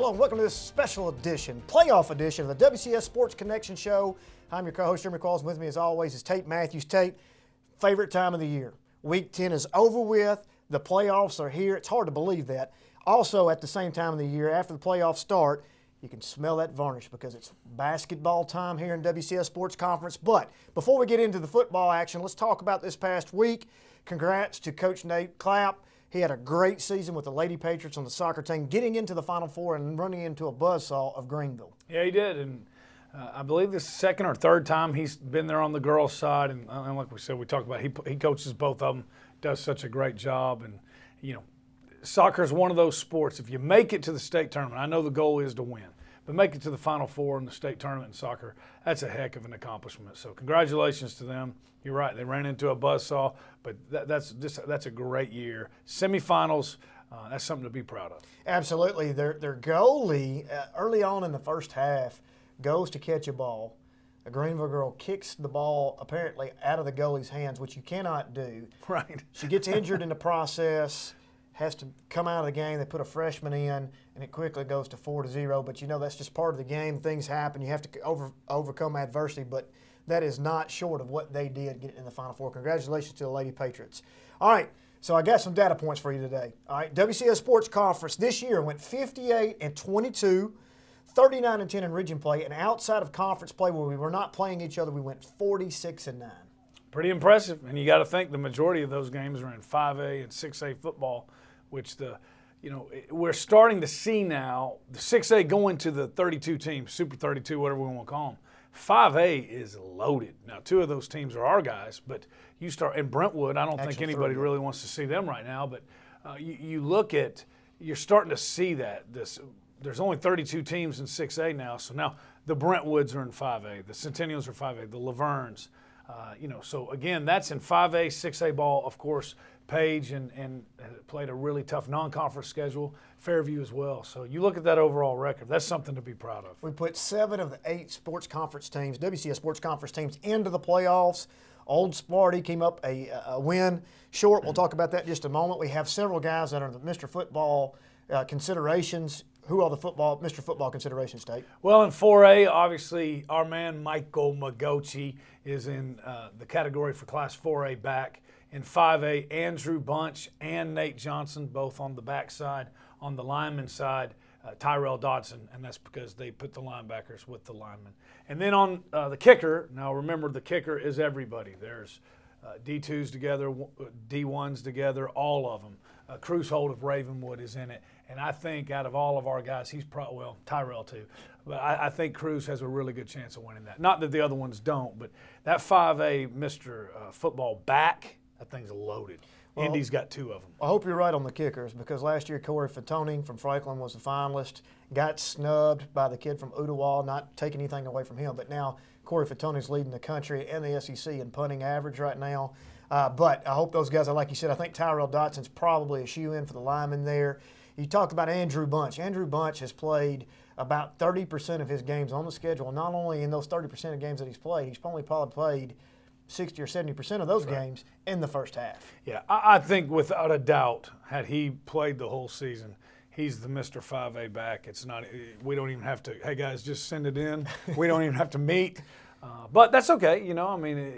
Hello and welcome to this special edition, playoff edition of the WCS Sports Connection Show. I'm your co-host, Jeremy Qualls. With me as always is Tate Mathews. Tate, favorite time of the year. Week 10 is over with. The playoffs are here. It's hard to believe that. Also, at the same time of the year, after the playoffs start, you can smell that varnish because it's basketball time here in WCS Sports Conference. But before we get into the football action, let's talk about this past week. Congrats to Coach Nate Clapp. He had a great season with the Lady Patriots on the soccer team, getting into the Final Four and running into a buzzsaw of Greenville. Yeah, he did, and I believe this is the second or third time he's been there on the girls' side. And like we said, we talked about he coaches both of them, does such a great job. And you know, soccer is one of those sports. If you make it to the state tournament, I know the goal is to win, but make it to the Final Four in the state tournament in soccer, that's a heck of an accomplishment. So congratulations to them. You're right, they ran into a buzzsaw, but that's a great year. Semifinals, that's something to be proud of. Absolutely. Their goalie, early on in the first half, goes to catch a ball. A Greenville girl kicks the ball apparently out of the goalie's hands, which you cannot do. Right. She gets injured in the process, has to come out of the game. They put a freshman in, and it quickly goes to 4-0. But you know that's just part of the game. Things happen. You have to overcome adversity. But that is not short of what they did getting in the Final Four. Congratulations to the Lady Patriots. All right, so I got some data points for you today. All right, WCS Sports Conference this year went 58-22, 39-10 in region play, and outside of conference play where we were not playing each other, we went 46-9. Pretty impressive, and you got to think the majority of those games are in 5A and 6A football, which we're starting to see now the 6A going to the 32 teams, Super 32, whatever we want to call them. 5A is loaded. Now, two of those teams are our guys, but you start in Brentwood. I don't think anybody really wants to see them right now. But you look at, you're starting to see that there's only 32 teams in 6A now. So now the Brentwoods are in 5A, the Centennials are 5A, the Lavernes. So again, that's in 5A, 6A ball. Of course, Paige and played a really tough non-conference schedule. Fairview as well. So you look at that overall record. That's something to be proud of. We put 7 of the 8 sports conference teams, WCS sports conference teams, into the playoffs. Oldsmar came up a win short. We'll talk about that in just a moment. We have several guys that are the Mr. Football considerations. Who are the Mr. Football considerations, Tate? Well, in 4A, obviously, our man Michael Magochi is in the category for Class 4A back. In 5A, Andrew Bunch and Nate Johnson, both on the backside. On the lineman side, Tyrell Dodson, and that's because they put the linebackers with the linemen. And then on the kicker, now remember the kicker is everybody. There's D2s together, D1s together, all of them. Cruz Holt of Ravenwood is in it. And I think out of all of our guys, he's Tyrell too. But I think Cruz has a really good chance of winning that. Not that the other ones don't, but that 5A Mr. Football back, that thing's loaded. Well, Indy's got 2 of them. I hope you're right on the kickers because last year Corey Fatoni from Franklin was the finalist, got snubbed by the kid from Ottawa, not taking anything away from him. But now Corey Fatoni's leading the country and the SEC in punting average right now. But I hope those guys, like you said, I think Tyrell Dodson's probably a shoe-in for the lineman there. You talked about Andrew Bunch. Andrew Bunch has played about 30% of his games on the schedule. Not only in those 30% of games that he's played, he's probably played 60 or 70% of those games in the first half. Yeah, I think without a doubt, had he played the whole season, he's the Mr. 5A back. We don't even have to, hey guys, just send it in. We don't even have to meet. But that's okay,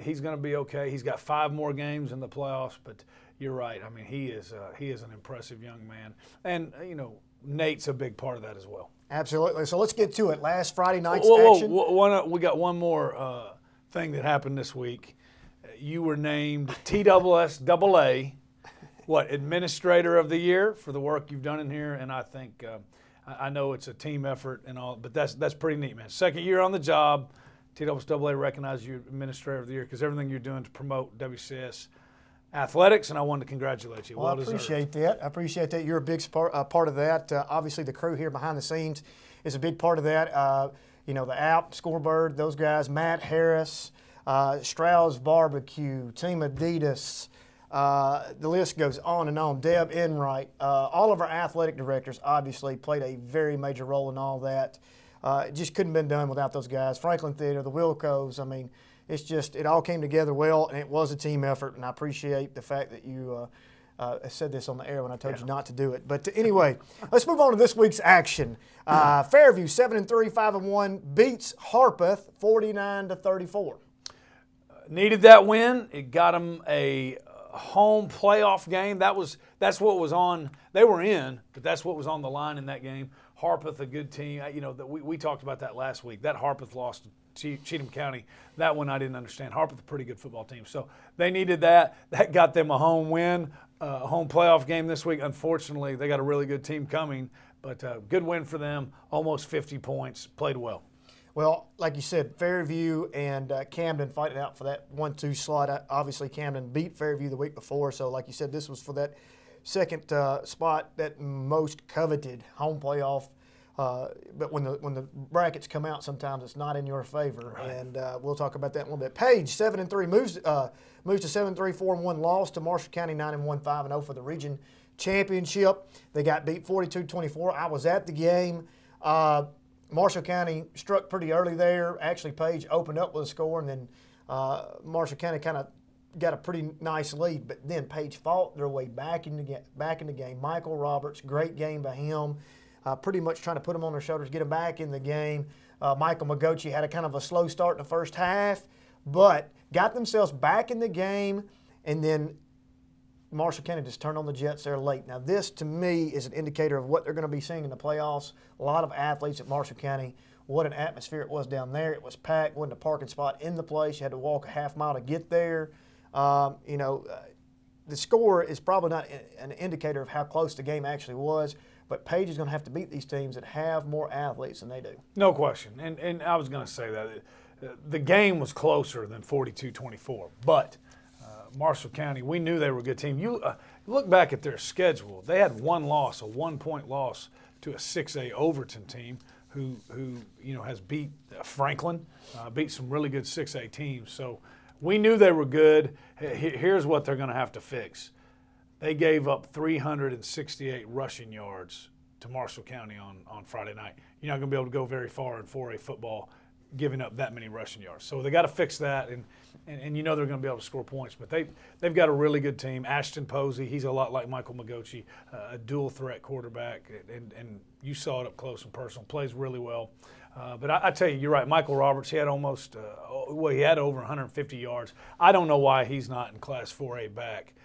he's going to be okay. He's got 5 more games in the playoffs, but you're right. I mean, he is an impressive young man. And, Nate's a big part of that as well. Absolutely. So let's get to it. Last Friday night's action. We got one more thing that happened this week. You were named TSSAA, Administrator of the Year for the work you've done in here. And I think, I know it's a team effort and all, but that's pretty neat, man. Second year on the job, TSSAA recognizes you Administrator of the Year because everything you're doing to promote WCS athletics, and I wanted to congratulate you. Well, I appreciate that. I appreciate that. You're a big part of that. Obviously, the crew here behind the scenes is a big part of that. The app, Scoreboard, those guys, Matt Harris, Strauss Barbecue, Team Adidas, the list goes on and on. Deb Enright, all of our athletic directors obviously played a very major role in all that. It just couldn't have been done without those guys. Franklin Theater, the Wilcos, it all came together well, and it was a team effort, and I appreciate the fact that you I said this on the air when I told you not to do it. But anyway, let's move on to this week's action. Fairview, 7-3, 5-1, beats Harpeth 49-34. Needed that win. It got them a home playoff game. That's what was on. They were in, but that's what was on the line in that game. Harpeth, a good team. We talked about that last week. That Harpeth lost to Cheatham County. That one I didn't understand. Harpeth, a pretty good football team. So they needed that. That got them a home win, a home playoff game this week. Unfortunately, they got a really good team coming, but good win for them. Almost 50 points. Played well. Well, like you said, Fairview and Camden fighting out for that 1-2 slot. Obviously, Camden beat Fairview the week before, so like you said, this was for that second spot, that most coveted home playoff. But when the brackets come out, sometimes it's not in your favor, right. And we'll talk about that in a little bit. Paige, 7-3, moves to 7-3, 4-1, loss to Marshall County, 9-1, 5-0 for the region championship. They got beat 42-24. I was at the game. Marshall County struck pretty early there. Actually, Paige opened up with a score, and then Marshall County kind of got a pretty nice lead. But then Paige fought their way back in the game. Michael Roberts, great game by him. Pretty much trying to put them on their shoulders, get them back in the game. Michael Magochi had a kind of a slow start in the first half, but got themselves back in the game, and then Marshall County just turned on the Jets there late. Now, this, to me, is an indicator of what they're going to be seeing in the playoffs. A lot of athletes at Marshall County. What an atmosphere it was down there. It was packed. Wasn't a parking spot in the place. You had to walk a half mile to get there. The score is probably not an indicator of how close the game actually was, but Paige is going to have to beat these teams that have more athletes than they do. No question. And I was going to say that. The game was closer than 42-24, but Marshall County, we knew they were a good team. You look back at their schedule. They had one loss, a 1-point loss to a 6A Overton team who has beat Franklin, beat some really good 6A teams. So we knew they were good. Here's what they're going to have to fix. They gave up 368 rushing yards to Marshall County on Friday night. You're not going to be able to go very far in 4A football giving up that many rushing yards. So they got to fix that, and they're going to be able to score points. But they've got a really good team. Ashton Posey, he's a lot like Michael Magochi, a dual-threat quarterback, and you saw it up close and personal. Plays really well. But I tell you, you're right. Michael Roberts, he had he had over 150 yards. I don't know why he's not in Class 4A back.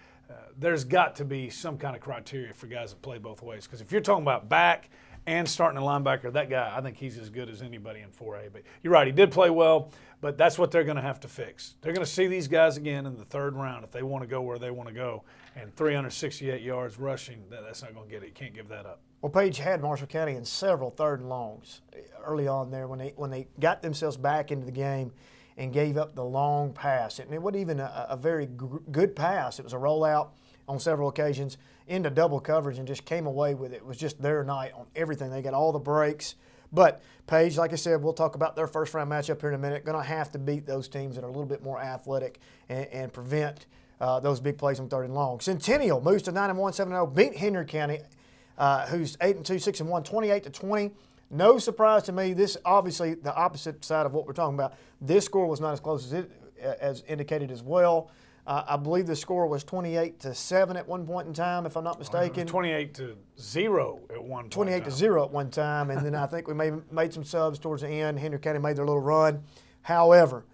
There's got to be some kind of criteria for guys that play both ways. Because if you're talking about back and starting a linebacker, that guy, I think he's as good as anybody in 4A. But you're right, he did play well, but that's what they're going to have to fix. They're going to see these guys again in the third round if they want to go where they want to go. And 368 yards rushing, that's not going to get it. You can't give that up. Well, Paige had Marshall County in several third and longs early on there when they got themselves back into the game and gave up the long pass. And it wasn't even a very good pass. It was a rollout on several occasions into double coverage and just came away with it. It was just their night on everything. They got all the breaks. But Paige, like I said, we'll talk about their first-round matchup here in a minute. Going to have to beat those teams that are a little bit more athletic and prevent those big plays on third and long. Centennial moves to 9-1, 7-0, beat Henry County, who's 8-2, 6-1, 28-20. No surprise to me. This obviously the opposite side of what we're talking about. This score was not as close as indicated as well. I believe the score was 28-7 at one point in time, if I'm not mistaken. 28-0 at one point. 28-0 at one time, and then I think we made some subs towards the end. Henry County made their little run. However,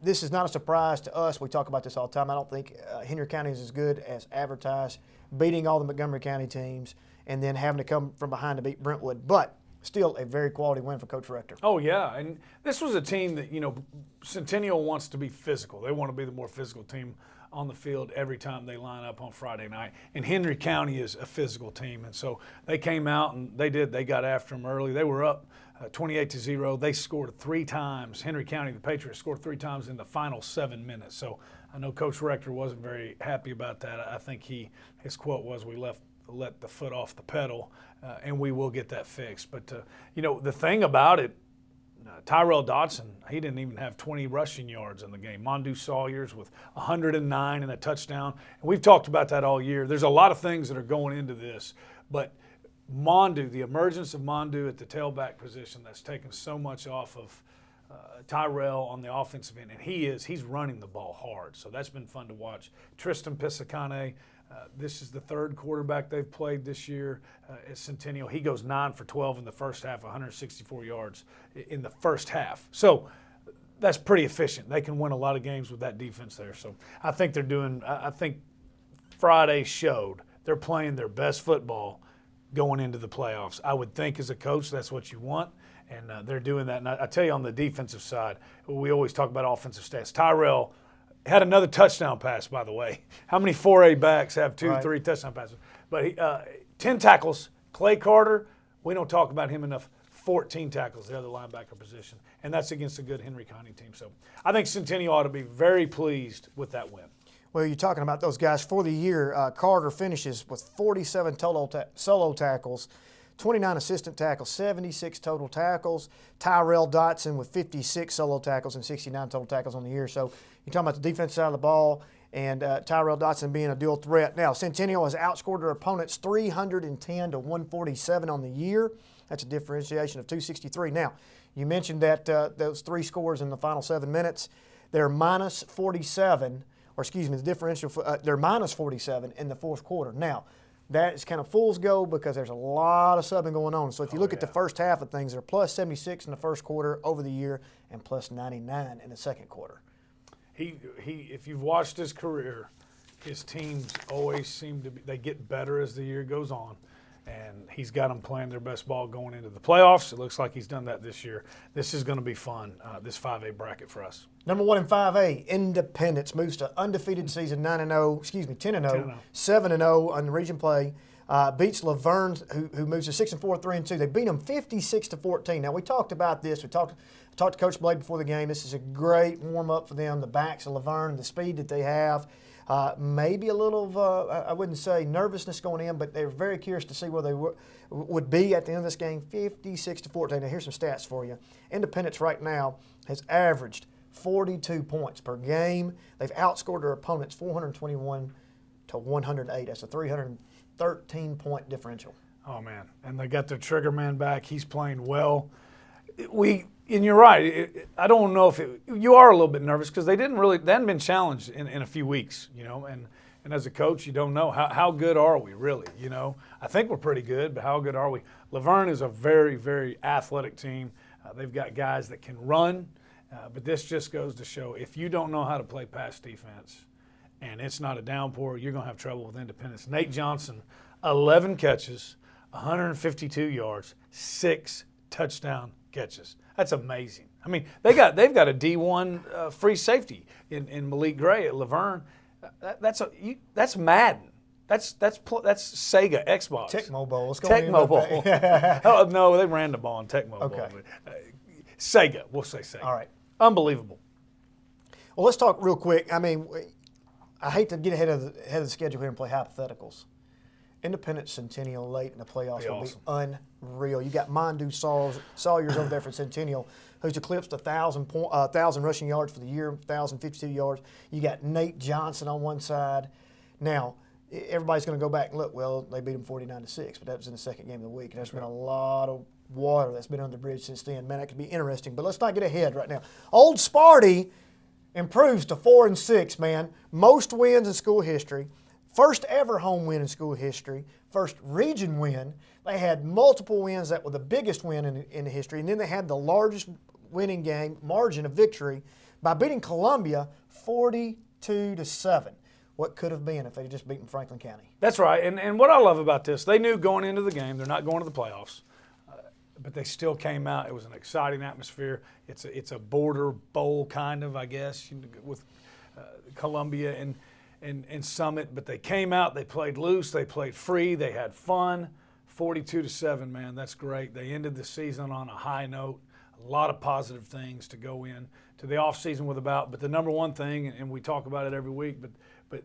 this is not a surprise to us. We talk about this all the time. I don't think Henry County is as good as advertised, beating all the Montgomery County teams and then having to come from behind to beat Brentwood. But still a very quality win for Coach Rector. Oh, yeah. And this was a team that, Centennial wants to be physical. They want to be the more physical team on the field every time they line up on Friday night. And Henry County is a physical team. And so they came out and they got after them early. They were up 28-0. They scored 3 times. Henry County, the Patriots, scored 3 times in the final 7 minutes. So I know Coach Rector wasn't very happy about that. I think his quote was, "We let the foot off the pedal, and we will get that fixed." But, the thing about it, Tyrell Dodson, he didn't even have 20 rushing yards in the game. Mondu Sawyers with 109 and a touchdown. And we've talked about that all year. There's a lot of things that are going into this, but Mondu, the emergence of Mondu at the tailback position, that's taken so much off of Tyrell on the offensive end, and he's running the ball hard. So that's been fun to watch. Tristan Pisacane, This is the third quarterback they've played this year at Centennial. He goes 9 for 12 in the first half, 164 yards in the first half. So that's pretty efficient. They can win a lot of games with that defense there. So I think I think Friday showed they're playing their best football going into the playoffs. I would think as a coach that's what you want, and they're doing that. And I tell you on the defensive side, we always talk about offensive stats. Tyrell had another touchdown pass, by the way. How many 4A backs have 3 touchdown passes? But 10 tackles. Clay Carter, we don't talk about him enough. 14 tackles, the other linebacker position. And that's against a good Henry Connie team. So I think Centennial ought to be very pleased with that win. Well, you're talking about those guys. For the year, Carter finishes with 47 total solo tackles, 29 assistant tackles, 76 total tackles. Tyrell Dotson with 56 solo tackles and 69 total tackles on the year. So you're talking about the defense side of the ball and Tyrell Dotson being a dual threat. Now, Centennial has outscored their opponents 310 to 147 on the year. That's a differentiation of 263. Now, you mentioned that those 3 scores in the final 7 minutes. They're minus 47, or excuse me, the differential, they're minus 47 in the fourth quarter. Now, that is kind of fool's gold because there's a lot of subbing going on. So if you look at the first half of things, they're plus 76 in the first quarter over the year and plus 99 in the second quarter. If you've watched his career, his teams always seem to be, they get better as the year goes on. And he's got them playing their best ball going into the playoffs. It looks like he's done that this year. This is going to be fun, this 5A bracket for us. Number 1 in 5A, Independence moves to undefeated season 10-0, 7-0 on the region play. Beats Laverne, who moves to 6-4, 3-2. They beat them 56-14. Now, we talked about this. I talked to Coach Blade before the game. This is a great warm-up for them. The backs of Laverne, the speed that they have. Maybe a little of, I wouldn't say nervousness going in, but they're very curious to see where they would be at the end of this game, 56-14. Now, here's some stats for you. Independence right now has averaged 42 points per game. They've outscored their opponents 421 to 108. That's a 313-point differential. Oh, man. And they got their trigger man back. He's playing well. And you're right. I don't know if you are a little bit nervous because they hadn't been challenged in a few weeks, and as a coach, you don't know how good are we really, I think we're pretty good, but how good are we? Laverne is a very, very athletic team. They've got guys that can run, but this just goes to show if you don't know how to play pass defense and it's not a downpour, you're going to have trouble with Independence. Nate Johnson, 11 catches, 152 yards, 6 touchdown catches. That's amazing. I mean, they've got a D1 free safety in Malik Gray at Laverne. That's Madden. That's Sega Xbox. Tecmo Bowl. Tecmo Bowl. Oh, no, they ran the ball in Tecmo Bowl. Okay. Sega. We'll say Sega. All right. Unbelievable. Well, let's talk real quick. I mean, I hate to get ahead of the schedule here and play hypotheticals. Independence Centennial late in the playoffs will be unreal. You got Mondu Sawyers over there for Centennial, who's eclipsed 1,000 rushing yards for the year, 1,052 yards. You got Nate Johnson on one side. Now, everybody's going to go back and look. Well, they beat them 49-6, but that was in the second game of the week. And there's been a lot of water that's been under the bridge since then. Man, that could be interesting. But let's not get ahead right now. Oldsmar improves to 4-6. Man, most wins in school history. First ever home win in school history, first region win. They had multiple wins that were the biggest win in history, and then they had the largest winning game margin of victory by beating Columbia 42-7. What could have been if they had just beaten Franklin County? That's right, and what I love about this, they knew going into the game they're not going to the playoffs, but they still came out. It was an exciting atmosphere. It's a border bowl kind of, I guess, with Columbia and Summit, but they came out, they played loose, they played free, they had fun. 42-7, man, that's great. They ended the season on a high note. A lot of positive things to go in to the offseason with about, but the number one thing, and we talk about it every week, but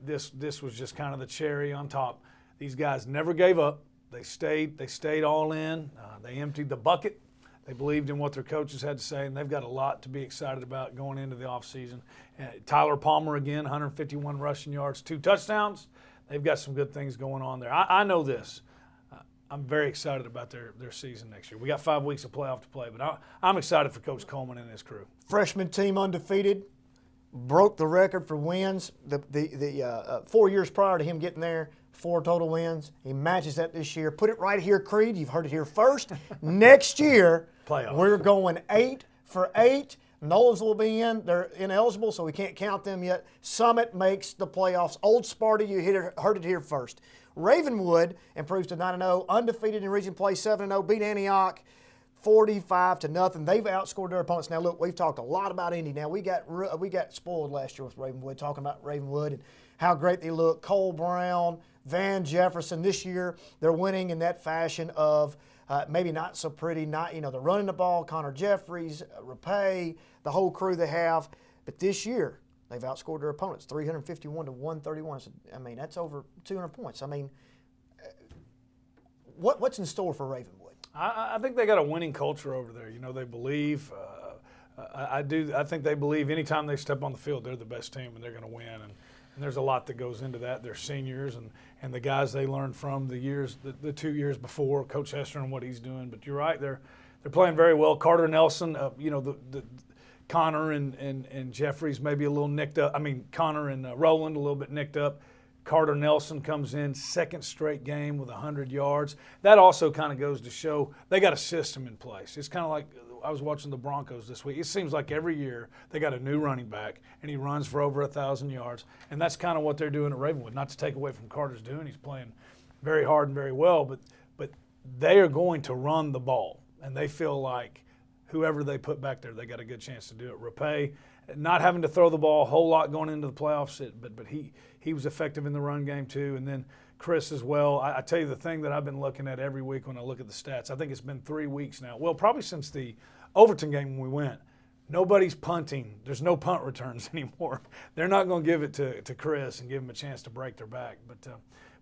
this was just kind of the cherry on top. These guys never gave up. They stayed all in. They emptied the bucket. They believed in what their coaches had to say, and they've got a lot to be excited about going into the offseason. Tyler Palmer, again, 151 rushing yards, 2 touchdowns. They've got some good things going on there. I know this. I'm very excited about their season next year. We got 5 weeks of playoff to play, but I'm excited for Coach Coleman and his crew. Freshman team undefeated. broke the record for wins. The 4 years prior to him getting there, 4 total wins. He matches that this year. Put it right here, Creed. You've heard it here first. Next year, Playoffs. We're going 8 for 8. Nolan's will be in. They're ineligible, so we can't count them yet. Summit makes the playoffs. Oldsmar, you heard it here first. Ravenwood improves to 9-0, undefeated in region play, 7-0, beat Antioch 45-0. They've outscored their opponents. Now, look, we've talked a lot about Indy. Now, we got spoiled last year with Ravenwood, talking about Ravenwood and how great they look. Cole Brown, Van Jefferson. This year, they're winning in that fashion of maybe not so pretty. They're running the ball. Connor Jeffries, Rapay, the whole crew they have. But this year, they've outscored their opponents 351-131. So, I mean, that's over 200 points. I mean, what's in store for Ravenwood? I think they got a winning culture over there. They believe. I think they believe anytime they step on the field, they're the best team and they're going to win. And there's a lot that goes into that. They're seniors and the guys they learned from the 2 years before, Coach Hester and what he's doing. But you're right, they're playing very well. Carter Nelson, the Connor and Jeffries maybe a little nicked up. I mean, Connor and Rowland a little bit nicked up. Carter Nelson comes in, second straight game with 100 yards. That also kind of goes to show they got a system in place. It's kind of like I was watching the Broncos this week. It seems like every year they got a new running back, and he runs for over 1,000 yards. And that's kind of what they're doing at Ravenwood. Not to take away from Carter's doing. He's playing very hard and very well, but they are going to run the ball. And they feel like whoever they put back there, they got a good chance to do it. Rapay, not having to throw the ball a whole lot going into the playoffs, but he was effective in the run game too. And then Chris as well. I tell you the thing that I've been looking at every week when I look at the stats, I think it's been 3 weeks now. Well, probably since the Overton game when we went. Nobody's punting. There's no punt returns anymore. They're not going to give it to Chris and give him a chance to break their back. But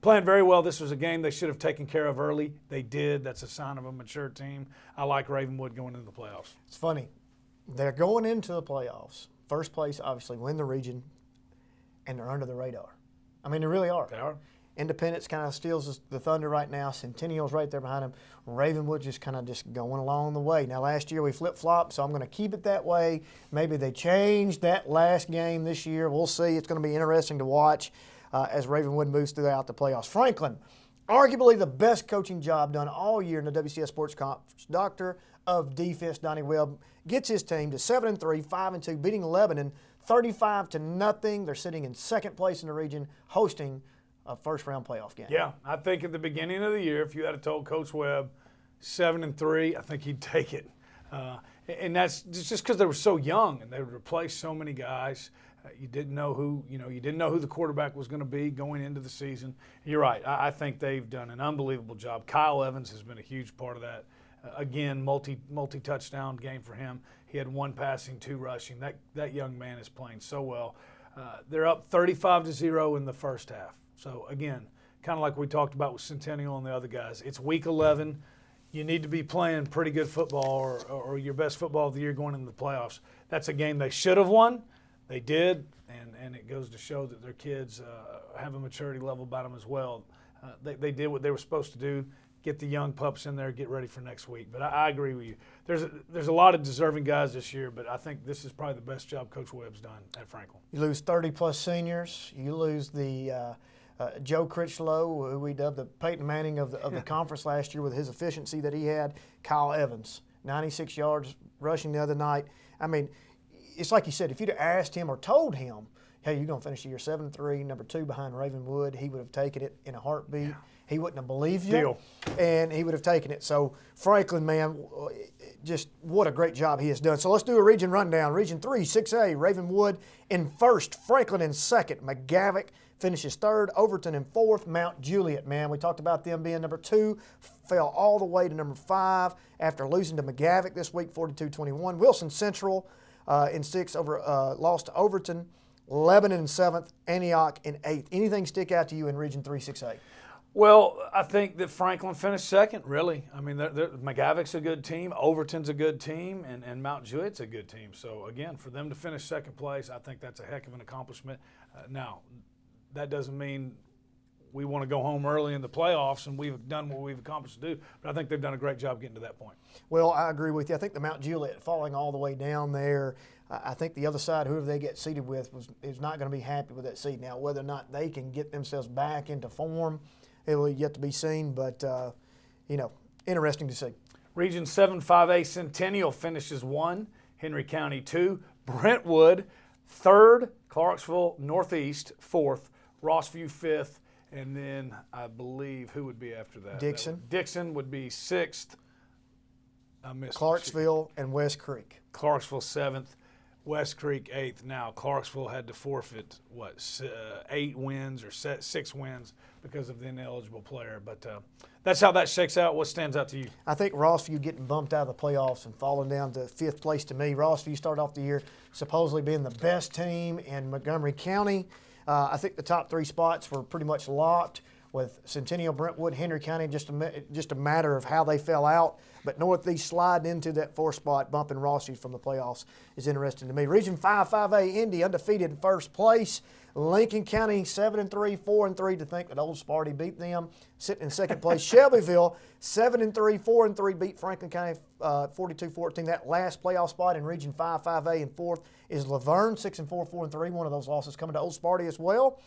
playing very well. This was a game they should have taken care of early. They did. That's a sign of a mature team. I like Ravenwood going into the playoffs. It's funny. They're going into the playoffs. First place, obviously, win the region, and they're under the radar. I mean, they really are. They are. Independence kind of steals the thunder right now. Centennial's right there behind them. Ravenwood just kind of just going along the way. Now, last year we flip-flopped, so I'm going to keep it that way. Maybe they changed that last game this year. We'll see. It's going to be interesting to watch as Ravenwood moves throughout the playoffs. Franklin, arguably the best coaching job done all year in the WCS Sports Conference. Doctor of Defense, Donnie Webb, gets his team to 7-3, 5-2, beating Lebanon 35-0. They're sitting in second place in the region, hosting a first-round playoff game. Yeah, I think at the beginning of the year, if you had told Coach Webb 7-3, I think he'd take it. And that's just because they were so young and they would replace so many guys. You didn't know who the quarterback was going to be going into the season. You're right. I think they've done an unbelievable job. Kyle Evans has been a huge part of that. Again, multi-touchdown game for him. He had 1 passing, 2 rushing. That young man is playing so well. They're up 35-0 in the first half. So, again, kind of like we talked about with Centennial and the other guys, it's week 11. You need to be playing pretty good football or your best football of the year going into the playoffs. That's a game they should have won. They did, and it goes to show that their kids have a maturity level about them as well. They did what they were supposed to do, get the young pups in there, get ready for next week. But I agree with you. There's a lot of deserving guys this year, but I think this is probably the best job Coach Webb's done at Franklin. You lose 30-plus seniors. You lose the Joe Critchlow, who we dubbed the Peyton Manning of the conference last year with his efficiency that he had. Kyle Evans, 96 yards rushing the other night. I mean, it's like you said, if you'd have asked him or told him, hey, you're going to finish the year 7-3, number 2 behind Ravenwood, he would have taken it in a heartbeat. Yeah. He wouldn't have believed you. Deal. And he would have taken it. So Franklin, man, just what a great job he has done. So let's do a region rundown. Region 3, 6A, Ravenwood in first, Franklin in second, McGavock finishes third, Overton in fourth, Mount Juliet, man. We talked about them being number 2, fell all the way to number 5 after losing to McGavock this week, 42-21. Wilson Central in 6th, lost to Overton. Lebanon in 7th, Antioch in 8th. Anything stick out to you in Region 3, 6A? Well, I think that Franklin finished second, really. I mean, McGavock's a good team, Overton's a good team, and Mount Juliet's a good team. So, again, for them to finish second place, I think that's a heck of an accomplishment. Now, that doesn't mean we want to go home early in the playoffs, and we've done what we've accomplished to do. But I think they've done a great job getting to that point. Well, I agree with you. I think the Mount Juliet falling all the way down there, I think the other side, whoever they get seated with, is not going to be happy with that seed. Now, whether or not they can get themselves back into form, it will yet to be seen. But, interesting to see. Region 7 5A Centennial finishes 1, Henry County 2, Brentwood 3rd, Clarksville Northeast 4th, Rossview 5th, and then I believe who would be after that? Dixon. Dixon would be 6th. I missed Clarksville and West Creek. Clarksville 7th, West Creek 8th. Now, Clarksville had to forfeit, 8 wins or 6 wins because of the ineligible player. But that's how that shakes out. What stands out to you? I think Rossview getting bumped out of the playoffs and falling down to 5th place to me. Rossview started off the year supposedly being the best team in Montgomery County. I think the top 3 spots were pretty much locked with Centennial, Brentwood, Henry County, just a matter of how they fell out. But Northeast sliding into that 4th spot, bumping Rossview from the playoffs is interesting to me. Region 5, 5A, Indy undefeated in 1st place. Lincoln County 7-3, 4-3 to think that Oldsmar beat them. Sitting in 2nd place, Shelbyville 7-3, 4-3 beat Franklin County 42-14. That last playoff spot in Region 5, 5A and 4th is Laverne 6-4, 4-3. One of those losses coming to Oldsmar as well.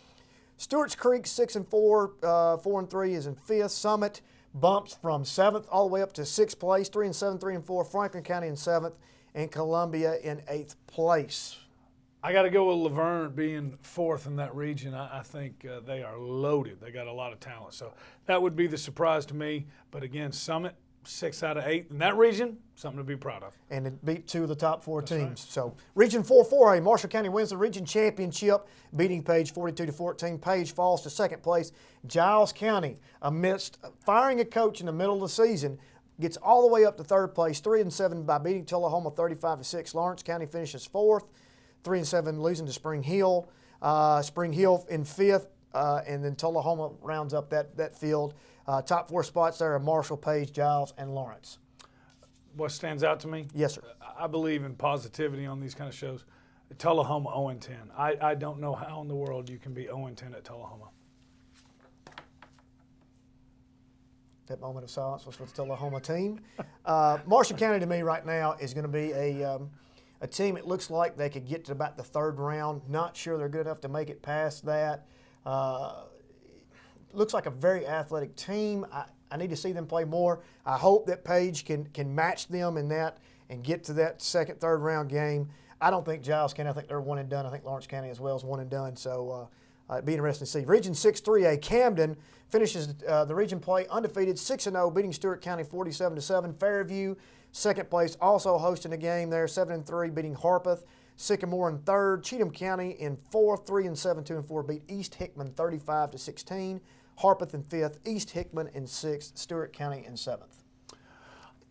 Stewart's Creek 6-4, 4-3 is in 5th. Summit bumps from 7th all the way up to 6th place, 3-7, 3-4. Franklin County in 7th, and Columbia in 8th place. I got to go with Laverne being 4th in that region. I think they are loaded. They got a lot of talent. So that would be the surprise to me. But again, Summit, 6 out of 8 in that region, something to be proud of. And it beat 2 of the top 4 That's teams. right. So Region 4 4A, Marshall County wins the region championship, beating Paige 42-14. Paige falls to 2nd place. Giles County, amidst firing a coach in the middle of the season, gets all the way up to 3rd place, 3-7 by beating Tullahoma 35-6. Lawrence County finishes 4th, 3-7 losing to Spring Hill. Spring Hill in 5th, and then Tullahoma rounds up that field. Top 4 spots there are Marshall, Paige, Giles, and Lawrence. What stands out to me? Yes, sir. I believe in positivity on these kind of shows. Tullahoma 0-10. I don't know how in the world you can be 0-10 at Tullahoma. That moment of silence was for the Tullahoma team. Marshall County to me right now is going to be a team. It looks like they could get to about the 3rd round. Not sure they're good enough to make it past that. Looks like a very athletic team. I need to see them play more. I hope that Paige can match them in that and get to that 2nd, 3rd round game. I don't think Giles County, I think they're one and done. I think Lawrence County as well is one and done. So it'd be interesting to see. Region 6 3A, Camden finishes the region play undefeated 6-0, beating Stewart County 47-7. Fairview, 2nd place, also hosting a game there, 7-3, beating Harpeth. Sycamore in 3rd, Cheatham County in 4th, 3-7, 2-4, beat East Hickman 35-16. Harpeth in 5th, East Hickman in 6th, Stewart County in 7th.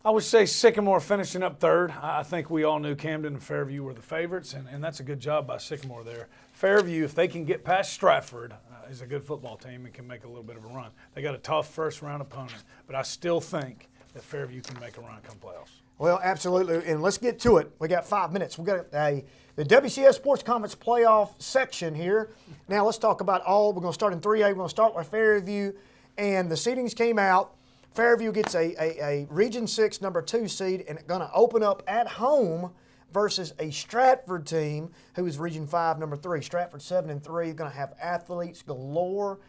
I would say Sycamore finishing up 3rd. I think we all knew Camden and Fairview were the favorites, and that's a good job by Sycamore there. Fairview, if they can get past Stratford, is a good football team and can make a little bit of a run. They got a tough 1st-round opponent, but I still think that Fairview can make a run come playoffs. Well, absolutely, and let's get to it. We got 5 minutes. We got the WCS Sports Conference playoff section here. Now let's talk about all. We're going to start in 3A. We're going to start with Fairview, and the seedings came out. Fairview gets a Region 6 number 2 seed, and it's going to open up at home versus a Stratford team who is Region 5 number 3. Stratford 7-3, going to have athletes galore.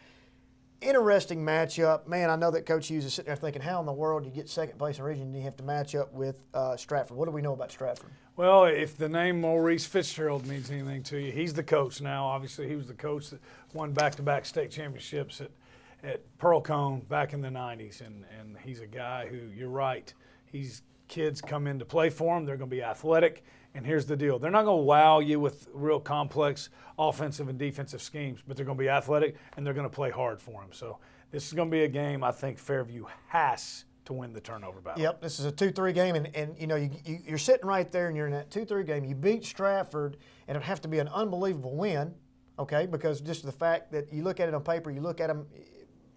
Interesting matchup. Man, I know that Coach Hughes is sitting there thinking, how in the world do you get 2nd place in region and you have to match up with Stratford? What do we know about Stratford? Well, if the name Maurice Fitzgerald means anything to you, he's the coach now. Obviously, he was the coach that won back-to-back state championships at Pearl Cone back in the 90s, and he's a guy who, you're right, kids come in to play for him. They're going to be athletic, and here's the deal. They're not going to wow you with real complex offensive and defensive schemes, but they're going to be athletic, and they're going to play hard for him. So this is going to be a game I think Fairview has to win the turnover battle. Yep, this is a 2-3 game, and you know, you're sitting right there, and you're in that 2-3 game. You beat Stratford, and it'd have to be an unbelievable win, okay, because just the fact that you look at it on paper, you look at them,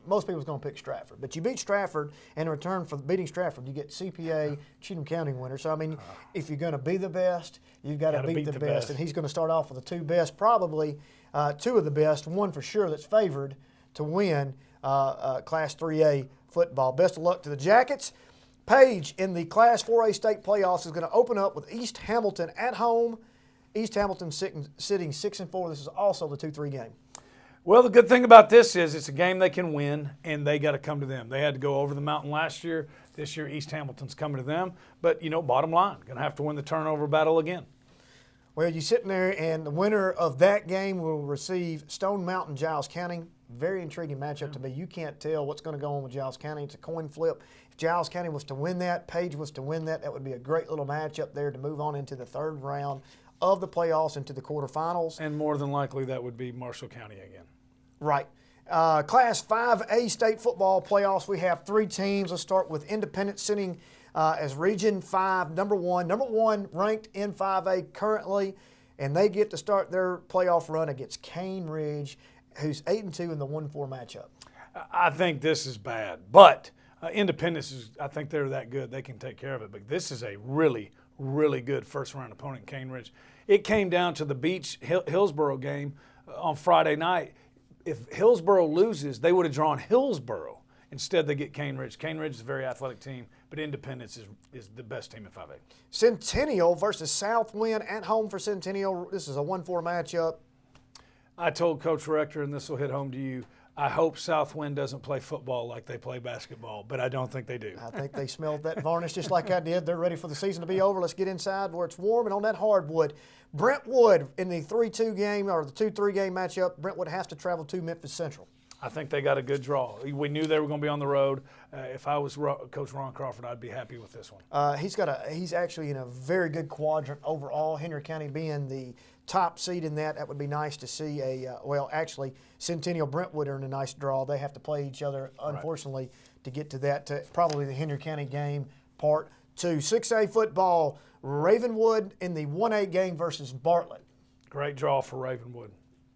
most people's going to pick Stratford. But you beat Stratford, and in return for beating Stratford, you get CPA, Cheatham County winner. So, I mean, if you're going to be the best, you've got to beat the best. And he's going to start off with the 2 best, probably 2 of the best, one for sure that's favored to win Class 3A football. Best of luck to the Jackets. Paige in the Class 4A state playoffs is going to open up with East Hamilton at home. East Hamilton sitting 6-4. This is also the 2-3 game. Well, the good thing about this is it's a game they can win, and they got to come to them. They had to go over the mountain last year. This year, East Hamilton's coming to them. But, bottom line, going to have to win the turnover battle again. Well, you're sitting there, and the winner of that game will receive Stone Mountain, Giles County. Very intriguing matchup to me. You can't tell what's going to go on with Giles County. It's a coin flip. If Giles County was to win that, Paige was to win that, that would be a great little matchup there to move on into the third round of the playoffs, into the quarterfinals. And more than likely, that would be Marshall County again. Right. Class 5A state football playoffs, we have 3 teams. Let's start with Independence sitting as Region 5, number one ranked in 5A currently, and they get to start their playoff run against Cane Ridge, who's 8-2 in the 1-4 matchup. I think this is bad, but Independence I think they're that good. They can take care of it, but this is a really, really good first-round opponent, Cane Ridge. It came down to the Beach Hillsboro game on Friday night. If Hillsboro loses, they would have drawn Hillsboro. Instead, they get Cane Ridge. Cane Ridge is a very athletic team, but Independence is the best team in 5A. Centennial versus Southwind at home for Centennial. This is a 1-4 matchup. I told Coach Rector, and this will hit home to you, I hope Southwind doesn't play football like they play basketball, but I don't think they do. I think they smelled that varnish just like I did. They're ready for the season to be over. Let's get inside where it's warm and on that hardwood. Brentwood in the 3-2 game or the 2-3 game matchup, Brentwood has to travel to Memphis Central. I think they got a good draw. We knew they were going to be on the road. If I was Coach Ron Crawford, I'd be happy with this one. He's actually in a very good quadrant overall. Henry County being the top seed in that would be nice to see. Actually, Centennial Brentwood are in a nice draw. They have to play each other, unfortunately, to get to that. Probably the Henry County game part 2. 6A football, Ravenwood in the 1A game versus Bartlett. Great draw for Ravenwood.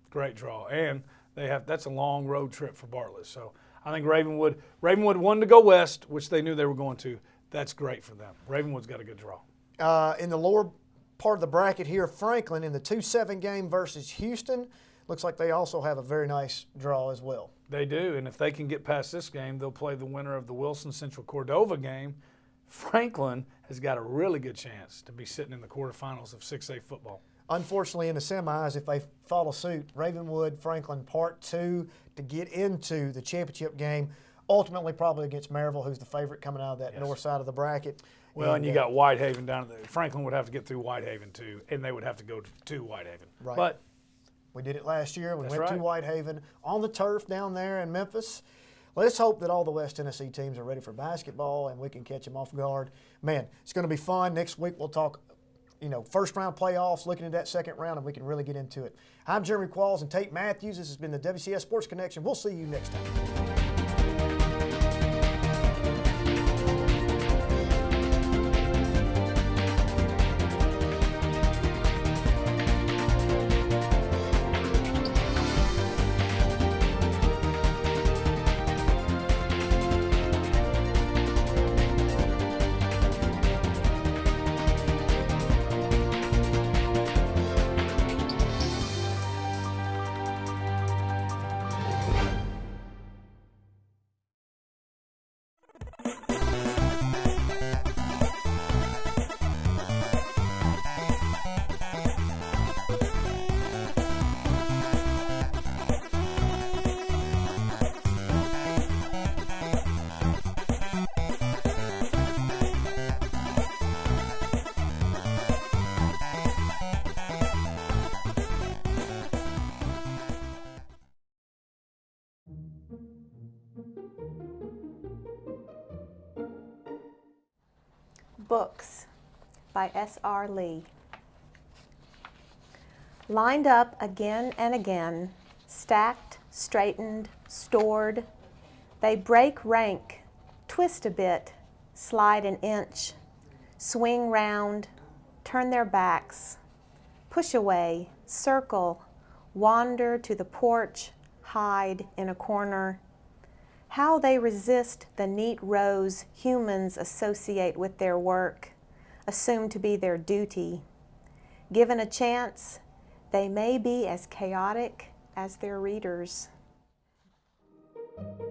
Great draw. And that's a long road trip for Bartlett. So I think Ravenwood wanted to go west, which they knew they were going to. That's great for them. Ravenwood's got a good draw. In the lower part of the bracket here, Franklin in the 2-7 game versus Houston. Looks like they also have a very nice draw as well. They do, and if they can get past this game, they'll play the winner of the Wilson Central Cordova game. Franklin has got a really good chance to be sitting in the quarterfinals of 6A football. Unfortunately, in the semis, if they follow suit, Ravenwood, Franklin part 2 to get into the championship game, ultimately probably against Maryville, who's the favorite coming out of that north side of the bracket. Well, and you got Whitehaven down there. Franklin would have to get through Whitehaven too, and they would have to go to Whitehaven. Right. But we did it last year. We went right. to Whitehaven on the turf down there in Memphis. Let's hope that all the West Tennessee teams are ready for basketball and we can catch them off guard. Man, it's going to be fun. Next week we'll talk first round playoffs, looking at that second round, and we can really get into it. I'm Jeremy Qualls and Tate Mathews. This has been the WCS Sports Connection. We'll see you next time. Books by S.R. Lee. Lined up again and again, stacked, straightened, stored, they break rank, twist a bit, slide an inch, swing round, turn their backs, push away, circle, wander to the porch, hide in a corner. How they resist the neat rows humans associate with their work, assume to be their duty. Given a chance, they may be as chaotic as their readers. Bye.